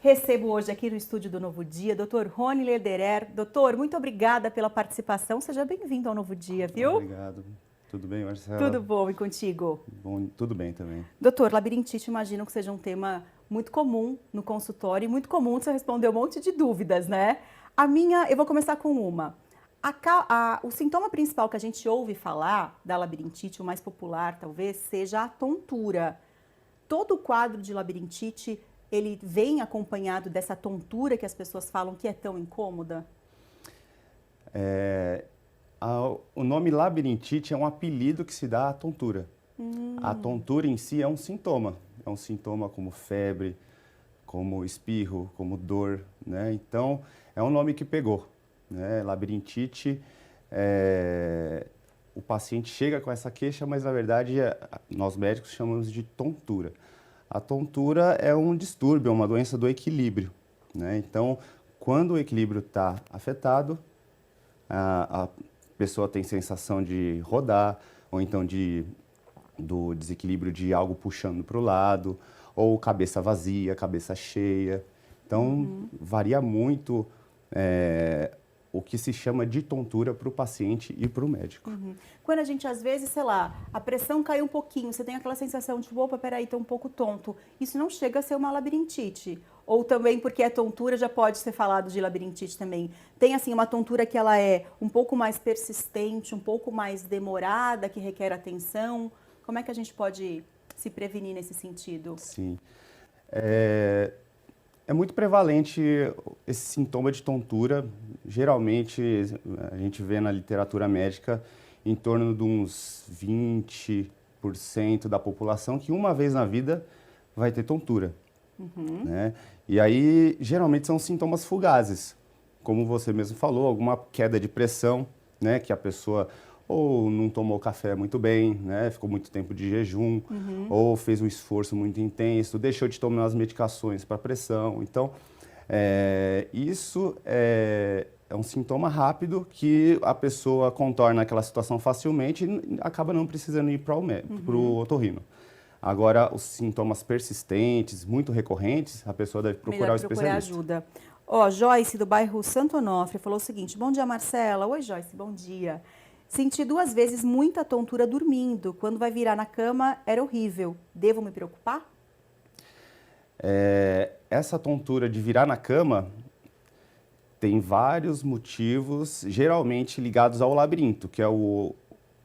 Recebo hoje aqui no estúdio do Novo Dia, Dr. Rony Lederer. Doutor, muito obrigada pela participação. Seja bem-vindo ao Novo Dia, viu? Obrigado. Tudo bem, Marcela? Tudo bom, e contigo? Bom, tudo bem também. Doutor, labirintite, imagino que seja um tema muito comum no consultório e muito comum de você responder um monte de dúvidas, né? Eu vou começar com uma. O sintoma principal que a gente ouve falar da labirintite, o mais popular talvez, seja a tontura. Todo quadro de labirintite, ele vem acompanhado dessa tontura que as pessoas falam que é tão incômoda? O nome labirintite é um apelido que se dá à tontura. A tontura em si é um sintoma. É um sintoma como febre, como espirro, como dor, né? Então, é um nome que pegou, né? Labirintite, o paciente chega com essa queixa, mas na verdade nós médicos chamamos de tontura. A tontura é um distúrbio, é uma doença do equilíbrio, né? Então, quando o equilíbrio está afetado, a pessoa tem sensação de rodar, ou então do desequilíbrio de algo puxando para o lado, ou cabeça vazia, cabeça cheia. Então, varia muito o que se chama de tontura para o paciente e para o médico. Quando a gente, às vezes, sei lá, a pressão caiu um pouquinho, você tem aquela sensação de, opa, peraí, tô um pouco tonto. Isso não chega a ser uma labirintite. Ou também, porque é tontura, já pode ser falado de labirintite também. Tem, assim, uma tontura que ela é um pouco mais persistente, um pouco mais demorada, que requer atenção. Como é que a gente pode se prevenir nesse sentido? Sim. É muito prevalente esse sintoma de tontura. Geralmente, a gente vê na literatura médica em torno de uns 20% da população que uma vez na vida vai ter tontura. Né? E aí, geralmente, são sintomas fugazes. Como você mesmo falou, alguma queda de pressão, né? Que a pessoa ou não tomou café muito bem, né? Ficou muito tempo de jejum, ou fez um esforço muito intenso, deixou de tomar as medicações para pressão. Então, isso é um sintoma rápido que a pessoa contorna aquela situação facilmente e acaba não precisando ir para o otorrino. Agora, os sintomas persistentes, muito recorrentes, a pessoa deve procurar o especialista. Ajuda. Joyce, do bairro Santo Onofre, falou o seguinte: bom dia, Marcela. Oi, Joyce, bom dia. Senti 2 vezes muita tontura dormindo. Quando vai virar na cama, era horrível. Devo me preocupar? Essa tontura de virar na cama tem vários motivos, geralmente ligados ao labirinto, que é o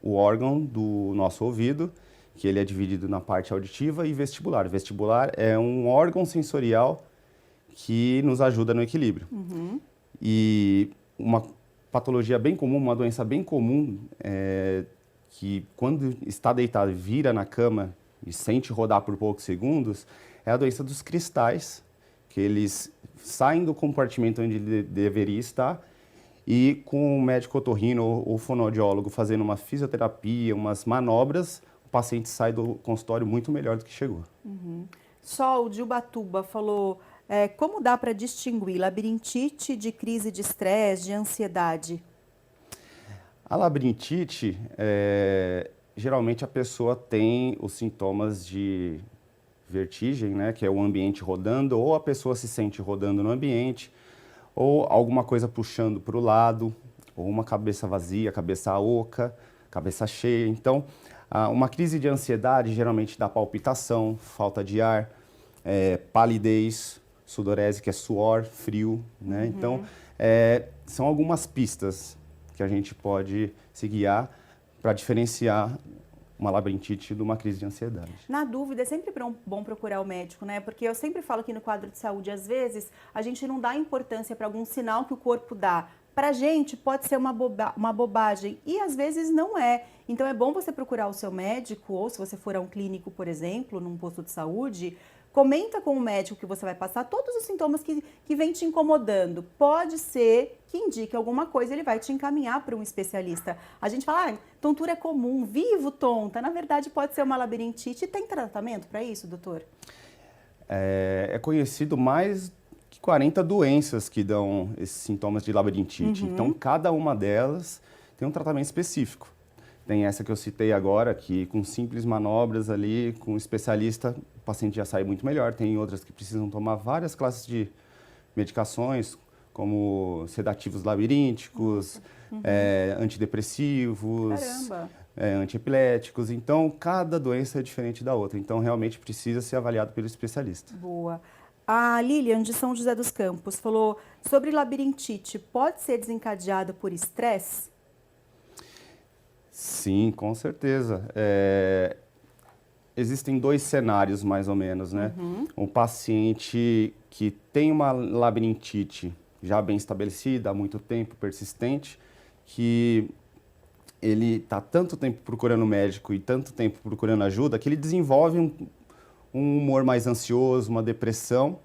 órgão do nosso ouvido, que ele é dividido na parte auditiva e vestibular. O vestibular é um órgão sensorial que nos ajuda no equilíbrio. E uma patologia bem comum, uma doença bem comum, que quando está deitado vira na cama e sente rodar por poucos segundos, é a doença dos cristais, que eles saem do compartimento onde ele deveria estar e com o médico otorrino ou fonoaudiólogo fazendo uma fisioterapia, umas manobras, o paciente sai do consultório muito melhor do que chegou. Sol de Ubatuba falou, como dá para distinguir labirintite de crise de estresse, de ansiedade? A labirintite, geralmente a pessoa tem os sintomas de vertigem, né, que é o ambiente rodando, ou a pessoa se sente rodando no ambiente, ou alguma coisa puxando para o lado, ou uma cabeça vazia, cabeça oca, cabeça cheia. Então, uma crise de ansiedade geralmente dá palpitação, falta de ar, palidez, sudorese, que é suor, frio, né? Então, são algumas pistas que a gente pode se guiar para diferenciar uma labirintite de uma crise de ansiedade. Na dúvida, é sempre bom procurar o médico, né? Porque eu sempre falo aqui no quadro de saúde, às vezes, a gente não dá importância para algum sinal que o corpo dá. Para a gente, pode ser uma bobagem e, às vezes, não é. Então, é bom você procurar o seu médico, ou se você for a um clínico, por exemplo, num posto de saúde, comenta com o médico que você vai passar todos os sintomas que vem te incomodando. Pode ser que indique alguma coisa, ele vai te encaminhar para um especialista. A gente fala, tontura é comum, vivo tonta. Na verdade, pode ser uma labirintite. Tem tratamento para isso, doutor? É conhecido mais que 40 doenças que dão esses sintomas de labirintite. Então, cada uma delas tem um tratamento específico. Tem essa que eu citei agora, que com simples manobras ali, com um especialista, o paciente já sai muito melhor. Tem outras que precisam tomar várias classes de medicações, como sedativos labirínticos, antidepressivos, antiepiléticos. Então, cada doença é diferente da outra. Então, realmente precisa ser avaliado pelo especialista. Boa. A Lilian, de São José dos Campos, falou sobre labirintite. Pode ser desencadeado por estresse? Sim, com certeza. Existem dois cenários, mais ou menos, né? Um paciente que tem uma labirintite já bem estabelecida, há muito tempo, persistente, que ele está tanto tempo procurando médico e tanto tempo procurando ajuda, que ele desenvolve um humor mais ansioso, uma depressão,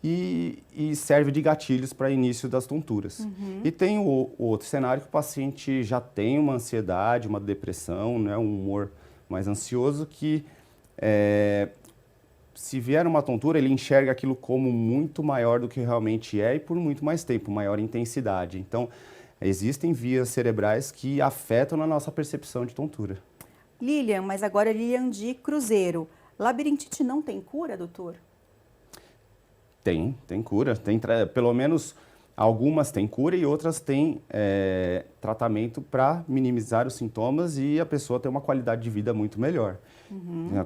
e serve de gatilhos para início das tonturas. E tem o outro cenário que o paciente já tem uma ansiedade, uma depressão, né, um humor mais ansioso, que se vier uma tontura, ele enxerga aquilo como muito maior do que realmente é e por muito mais tempo, maior intensidade. Então, existem vias cerebrais que afetam na nossa percepção de tontura. Lilian, mas agora Lilian de Cruzeiro. Labirintite não tem cura, doutor? Tem cura. Pelo menos algumas têm cura e outras têm tratamento para minimizar os sintomas e a pessoa ter uma qualidade de vida muito melhor.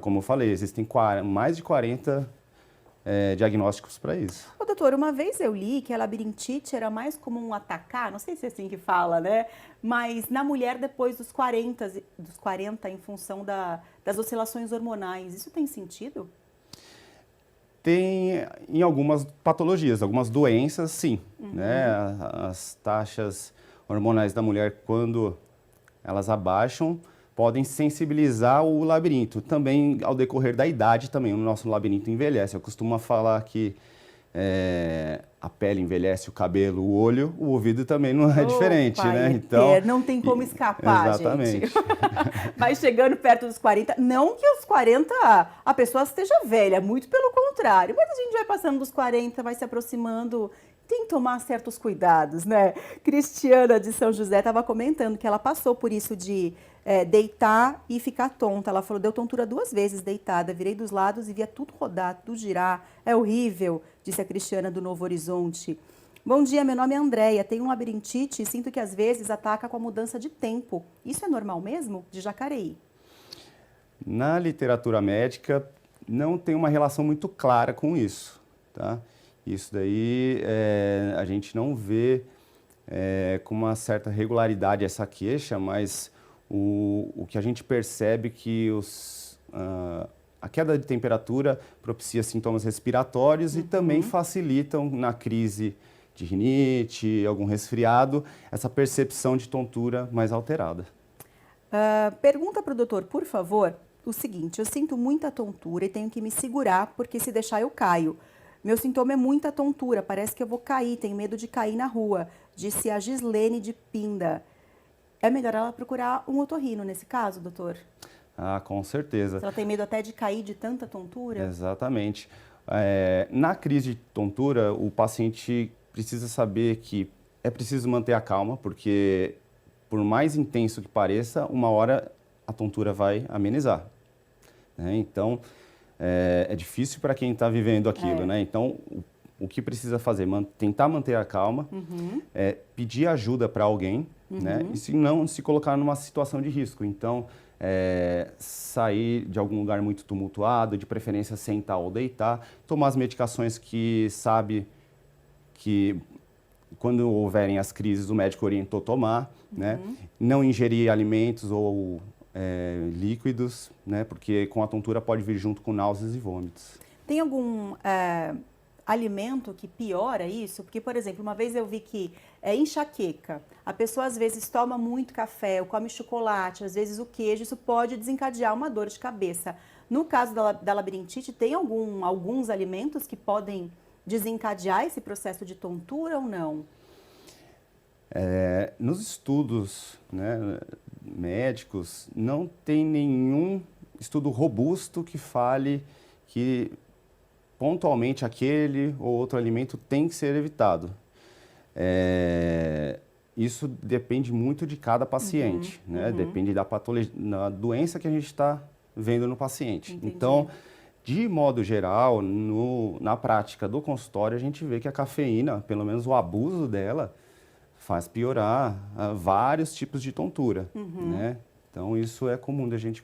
Como eu falei, existem mais de 40 diagnósticos para isso. Ô, doutor, uma vez eu li que a labirintite era mais comum atacar, não sei se é assim que fala, né? Mas na mulher depois dos 40 em função das oscilações hormonais. Isso tem sentido? Tem em algumas patologias, algumas doenças, sim. Né? As taxas hormonais da mulher, quando elas abaixam, podem sensibilizar o labirinto. Também, ao decorrer da idade, também o nosso labirinto envelhece. Eu costumo falar que a pele envelhece, o cabelo, o olho, o ouvido também não é diferente, né? Então, não tem como escapar, exatamente. Gente. Vai chegando perto dos 40, não que os 40 a pessoa esteja velha, muito pelo contrário, mas a gente vai passando dos 40, vai se aproximando, tem que tomar certos cuidados, né? Cristiana de São José estava comentando que ela passou por isso de deitar e ficar tonta. Ela falou, deu tontura 2 vezes deitada, virei dos lados e via tudo rodar, tudo girar. É horrível, disse a Cristiana do Novo Horizonte. Bom dia, meu nome é Andréia, tenho um labirintite e sinto que às vezes ataca com a mudança de tempo. Isso é normal mesmo? De Jacareí. Na literatura médica, não tem uma relação muito clara com isso, tá? Isso daí a gente não vê com uma certa regularidade essa queixa, mas o que a gente percebe é que a queda de temperatura propicia sintomas respiratórios e também facilitam na crise de rinite, algum resfriado, essa percepção de tontura mais alterada. Pergunta para o doutor, por favor, o seguinte, eu sinto muita tontura e tenho que me segurar porque se deixar eu caio. Meu sintoma é muita tontura, parece que eu vou cair, tenho medo de cair na rua, disse a Gislene de Pinda. É melhor ela procurar um otorrino nesse caso, doutor? Ah, com certeza. Se ela tem medo até de cair de tanta tontura? Exatamente. Na crise de tontura, o paciente precisa saber que é preciso manter a calma, porque por mais intenso que pareça, uma hora a tontura vai amenizar. Né? Então, é difícil para quem está vivendo aquilo, né? Então, o que precisa fazer? Tentar manter a calma, pedir ajuda para alguém, né? E se não, se colocar numa situação de risco. Então, sair de algum lugar muito tumultuado, de preferência sentar ou deitar, tomar as medicações que sabe que quando houverem as crises o médico orientou tomar, né? Não ingerir alimentos ou líquidos, né? Porque com a tontura pode vir junto com náuseas e vômitos. Tem algum alimento que piora isso? Porque, por exemplo, uma vez eu vi que enxaqueca. A pessoa às vezes toma muito café, ou come chocolate, às vezes o queijo, isso pode desencadear uma dor de cabeça. No caso da labirintite, tem alguns alimentos que podem desencadear esse processo de tontura ou não? Nos estudos, né, médicos, não tem nenhum estudo robusto que fale que pontualmente aquele ou outro alimento tem que ser evitado. Isso depende muito de cada paciente, né? Depende da patologia, da doença que a gente está vendo no paciente. Entendi. Então, de modo geral, na prática do consultório, a gente vê que a cafeína, pelo menos o abuso dela, faz piorar vários tipos de tontura, né? Então, isso é comum da gente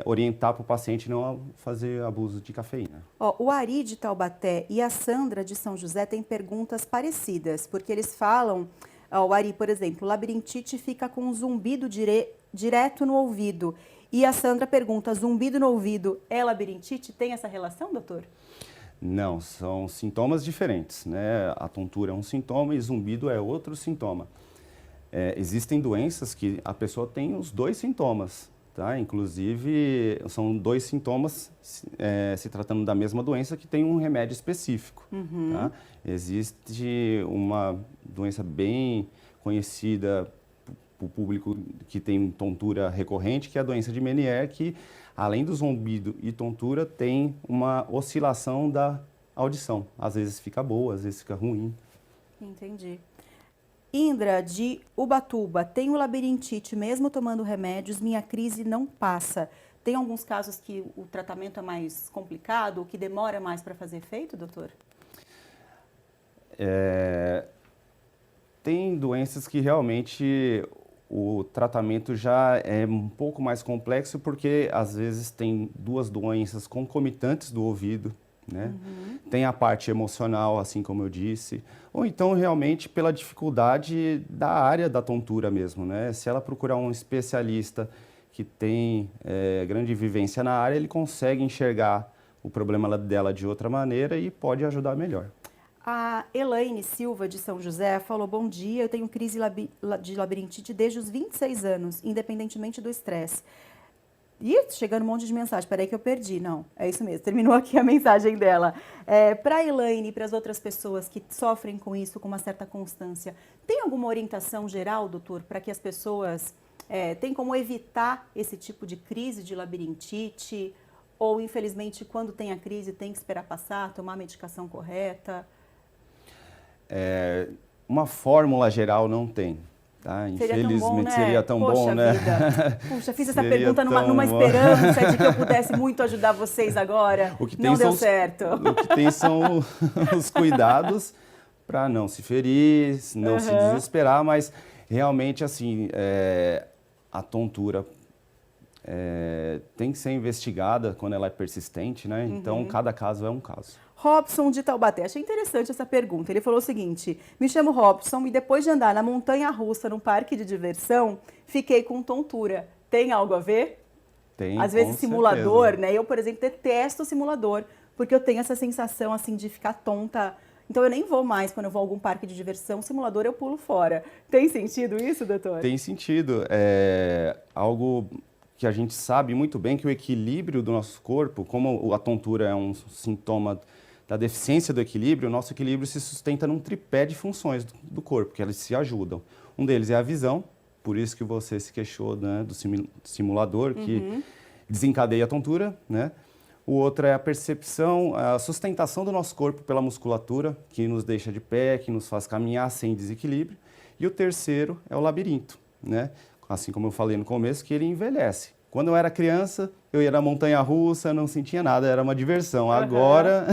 orientar para o paciente não a fazer abuso de cafeína. O Ari de Taubaté e a Sandra de São José têm perguntas parecidas, porque eles falam, o Ari, por exemplo, labirintite fica com um zumbido direto no ouvido. E a Sandra pergunta, zumbido no ouvido é labirintite? Tem essa relação, doutor? Não, são sintomas diferentes, né? A tontura é um sintoma e zumbido é outro sintoma. Existem doenças que a pessoa tem os dois sintomas, tá? Inclusive, são dois sintomas se tratando da mesma doença que tem um remédio específico, tá? Existe uma doença bem conhecida para o público que tem tontura recorrente, que é a doença de Meniere, que além do zumbido e tontura, tem uma oscilação da audição. Às vezes fica boa, às vezes fica ruim. Entendi. Indra, de Ubatuba, tenho labirintite, mesmo tomando remédios, minha crise não passa. Tem alguns casos que o tratamento é mais complicado, ou que demora mais para fazer efeito, doutor? Tem doenças que realmente o tratamento já é um pouco mais complexo, porque às vezes tem duas doenças concomitantes do ouvido, né? Tem a parte emocional, assim como eu disse, ou então realmente pela dificuldade da área da tontura mesmo, né? Se ela procurar um especialista que tem grande vivência na área, ele consegue enxergar o problema dela de outra maneira e pode ajudar melhor. A Elaine Silva, de São José, falou, bom dia, eu tenho crise de labirintite desde os 26 anos, independentemente do estresse. Ih, chegando um monte de mensagem, peraí que eu perdi. Não, é isso mesmo, terminou aqui a mensagem dela. Para a Elaine e para as outras pessoas que sofrem com isso com uma certa constância, tem alguma orientação geral, doutor, para que as pessoas tem como evitar esse tipo de crise de labirintite? Ou, infelizmente, quando tem a crise, tem que esperar passar, tomar a medicação correta? Uma fórmula geral não tem. Tá? Infelizmente seria tão bom, né? Puxa, fiz essa pergunta numa esperança de que eu pudesse muito ajudar vocês agora. Não deu certo. O que tem são os cuidados para não se ferir, não se desesperar, mas realmente assim, a tontura tem que ser investigada quando ela é persistente, né? Então, cada caso é um caso. Robson de Taubaté, achei interessante essa pergunta. Ele falou o seguinte, me chamo Robson e depois de andar na montanha-russa num parque de diversão, fiquei com tontura. Tem algo a ver? Tem, às vezes com simulador, certeza. né? Eu, por exemplo, detesto o simulador, porque eu tenho essa sensação assim de ficar tonta. Então eu nem vou mais quando eu vou a algum parque de diversão, simulador eu pulo fora. Tem sentido isso, doutor? Tem sentido. É algo que a gente sabe muito bem, que o equilíbrio do nosso corpo, como a tontura é um sintoma da deficiência do equilíbrio, o nosso equilíbrio se sustenta num tripé de funções do corpo, que elas se ajudam. Um deles é a visão, por isso que você se queixou, né, do simulador, que desencadeia a tontura, né? O outro é a percepção, a sustentação do nosso corpo pela musculatura, que nos deixa de pé, que nos faz caminhar sem desequilíbrio. E o terceiro é o labirinto, né? Assim como eu falei no começo, que ele envelhece. Quando eu era criança, eu ia na montanha-russa, não sentia nada, era uma diversão. Agora,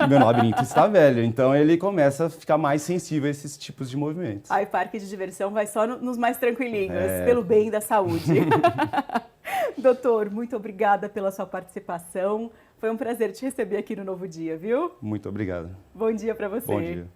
meu labirinto está velho, então ele começa a ficar mais sensível a esses tipos de movimentos. Aí parque de diversão vai só nos mais tranquilinhos, pelo bem da saúde. Doutor, muito obrigada pela sua participação. Foi um prazer te receber aqui no Novo Dia, viu? Muito obrigado. Bom dia para você. Bom dia.